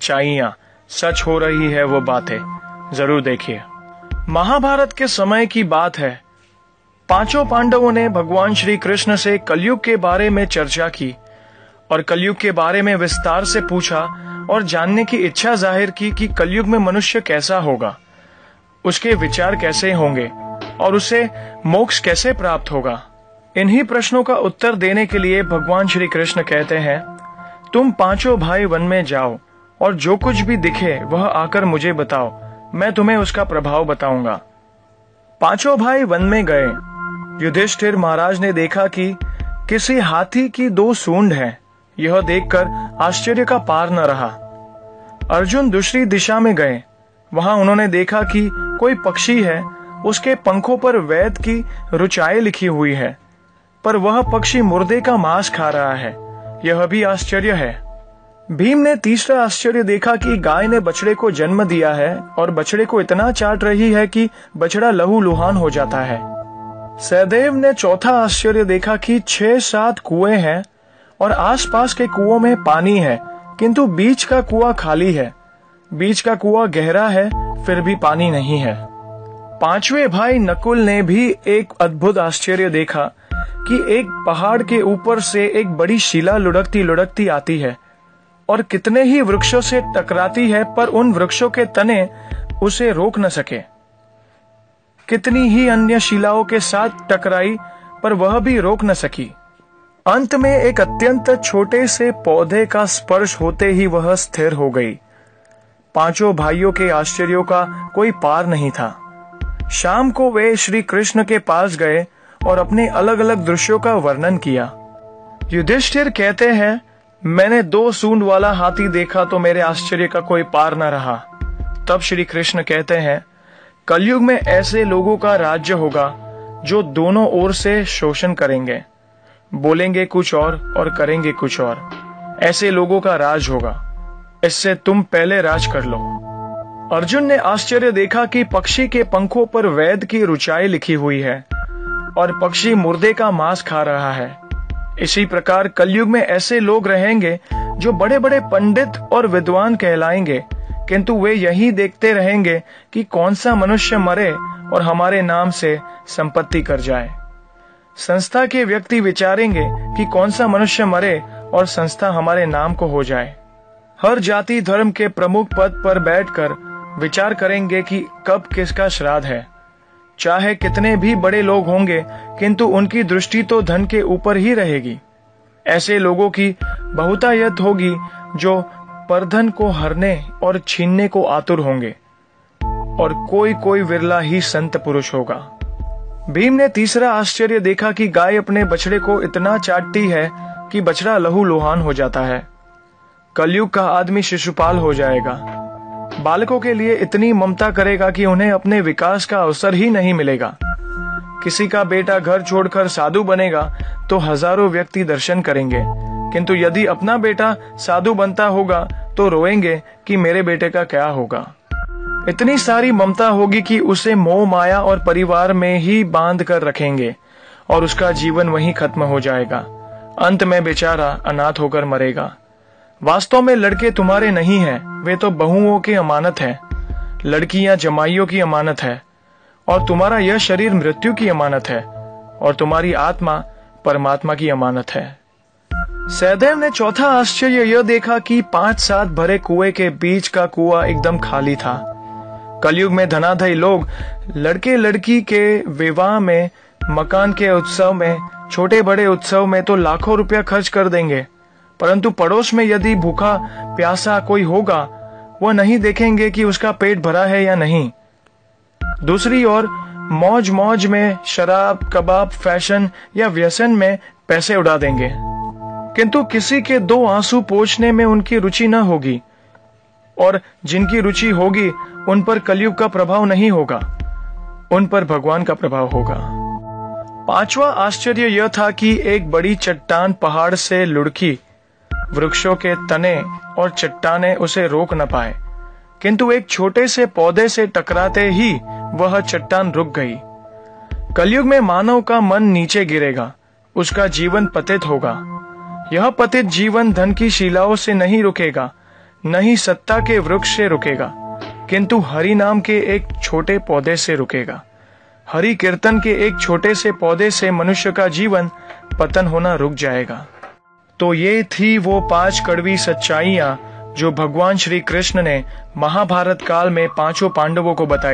सच्चाइयां, सच हो रही है वो बातें जरूर देखिए। महाभारत के समय की बात है। पांचों पांडवों ने भगवान श्री कृष्ण से कलयुग के बारे में चर्चा की और कलयुग के बारे में विस्तार से पूछा और जानने की इच्छा जाहिर की कि कलयुग में मनुष्य कैसा होगा, उसके विचार कैसे होंगे और उसे मोक्ष कैसे प्राप्त होगा। इन्हीं प्रश्नों का उत्तर देने के लिए भगवान श्री कृष्ण कहते हैं, तुम पांचों भाई वन में जाओ और जो कुछ भी दिखे वह आकर मुझे बताओ, मैं तुम्हें उसका प्रभाव बताऊंगा। पांचों भाई वन में गए। युधिष्ठिर महाराज ने देखा कि किसी हाथी की 2 सूंड हैं। यह देखकर आश्चर्य का पार न रहा। अर्जुन दूसरी दिशा में गए। वहां उन्होंने देखा कि कोई पक्षी है, उसके पंखों पर वैद की ऋचाएं लिखी हुई है, पर वह पक्षी मुर्दे का मांस खा रहा है। यह भी आश्चर्य है। भीम ने तीसरा आश्चर्य देखा कि गाय ने बछड़े को जन्म दिया है और बछड़े को इतना चाट रही है कि बछड़ा लहूलुहान हो जाता है। सहदेव ने चौथा आश्चर्य देखा कि 6-7 कुएं हैं और आसपास के कुओं में पानी है, किंतु बीच का कुआं खाली है। बीच का कुआं गहरा है, फिर भी पानी नहीं है। पांचवें भाई नकुल ने भी एक अद्भुत आश्चर्य देखा कि एक पहाड़ के ऊपर से एक बड़ी शिला लुढ़कती लुढ़कती आती है और कितने ही वृक्षों से टकराती है, पर उन वृक्षों के तने उसे रोक न सके। कितनी ही अन्य शिलाओं के साथ टकराई, पर वह भी रोक न सकी। अंत में एक अत्यंत छोटे से पौधे का स्पर्श होते ही वह स्थिर हो गई। पांचों भाइयों के आश्चर्यों का कोई पार नहीं था। शाम को वे श्री कृष्ण के पास गए और अपने अलग अलग दृश्यों का वर्णन किया। युधिष्ठिर कहते हैं, मैंने 2 सूंड वाला हाथी देखा तो मेरे आश्चर्य का कोई पार न रहा। तब श्री कृष्ण कहते हैं, कलयुग में ऐसे लोगों का राज्य होगा जो दोनों ओर से शोषण करेंगे, बोलेंगे कुछ और करेंगे कुछ और। ऐसे लोगों का राज होगा। इससे तुम पहले राज कर लो। अर्जुन ने आश्चर्य देखा कि पक्षी के पंखों पर वैद की ऋचाएं लिखी हुई है और पक्षी मुर्दे का मांस खा रहा है। इसी प्रकार कलयुग में ऐसे लोग रहेंगे जो बड़े बड़े पंडित और विद्वान कहलाएंगे, किंतु वे यही देखते रहेंगे कि कौन सा मनुष्य मरे और हमारे नाम से संपत्ति कर जाए। संस्था के व्यक्ति विचारेंगे कि कौन सा मनुष्य मरे और संस्था हमारे नाम को हो जाए। हर जाति धर्म के प्रमुख पद पर बैठकर विचार करेंगे कि कब किसका श्राद्ध है। चाहे कितने भी बड़े लोग होंगे, किंतु उनकी दृष्टि तो धन के ऊपर ही रहेगी। ऐसे लोगों की बहुतायत होगी जो परधन को हरने और छीनने को आतुर होंगे, और कोई कोई विरला ही संत पुरुष होगा। भीम ने तीसरा आश्चर्य देखा कि गाय अपने बछड़े को इतना चाटती है कि बछड़ा लहूलुहान हो जाता है। कलयुग का आदमी शिशुपाल हो जाएगा। बालकों के लिए इतनी ममता करेगा कि उन्हें अपने विकास का अवसर ही नहीं मिलेगा। किसी का बेटा घर छोड़कर साधु बनेगा तो हजारों व्यक्ति दर्शन करेंगे, किंतु यदि अपना बेटा साधु बनता होगा तो रोएंगे कि मेरे बेटे का क्या होगा। इतनी सारी ममता होगी कि उसे मोह माया और परिवार में ही बांध कर रखेंगे और उसका जीवन वहीं खत्म हो जाएगा। अंत में बेचारा अनाथ होकर मरेगा। वास्तव में लड़के तुम्हारे नहीं हैं, वे तो बहुओं की अमानत है। लड़कियां जमाइयों की अमानत है और तुम्हारा यह शरीर मृत्यु की अमानत है और तुम्हारी आत्मा परमात्मा की अमानत है। सहदेव ने चौथा आश्चर्य यह देखा कि 5-7 भरे कुएं के बीच का कुआं एकदम खाली था। कलयुग में धनाढ्य लोग लड़के लड़की के विवाह में, मकान के उत्सव में, छोटे बड़े उत्सव में तो लाखों रुपया खर्च कर देंगे, परंतु पड़ोस में यदि भूखा प्यासा कोई होगा, वह नहीं देखेंगे कि उसका पेट भरा है या नहीं। दूसरी ओर मौज मौज में शराब, कबाब, फैशन या व्यसन में पैसे उड़ा देंगे, किंतु किसी के 2 आंसू पोंछने में उनकी रुचि न होगी, और जिनकी रुचि होगी उन पर कलयुग का प्रभाव नहीं होगा, उन पर भगवान का प्रभाव होगा। 5वां आश्चर्य यह था कि एक बड़ी चट्टान पहाड़ से लुढ़की। वृक्षों के तने और चट्टाने उसे रोक न पाए, किंतु एक छोटे से पौधे से टकराते ही वह चट्टान रुक गई। कलयुग में मानव का मन नीचे गिरेगा, उसका जीवन पतित होगा। यह पतित जीवन धन की शिलाओं से नहीं रुकेगा, नहीं सत्ता के वृक्ष से रुकेगा, किंतु हरि नाम के एक छोटे पौधे से रुकेगा। हरि कीर्तन के एक छोटे से पौधे से मनुष्य का जीवन पतन होना रुक जाएगा। तो ये थी वो 5 कड़वी सच्चाइयां जो भगवान श्री कृष्ण ने महाभारत काल में 5 पांडवों को बताई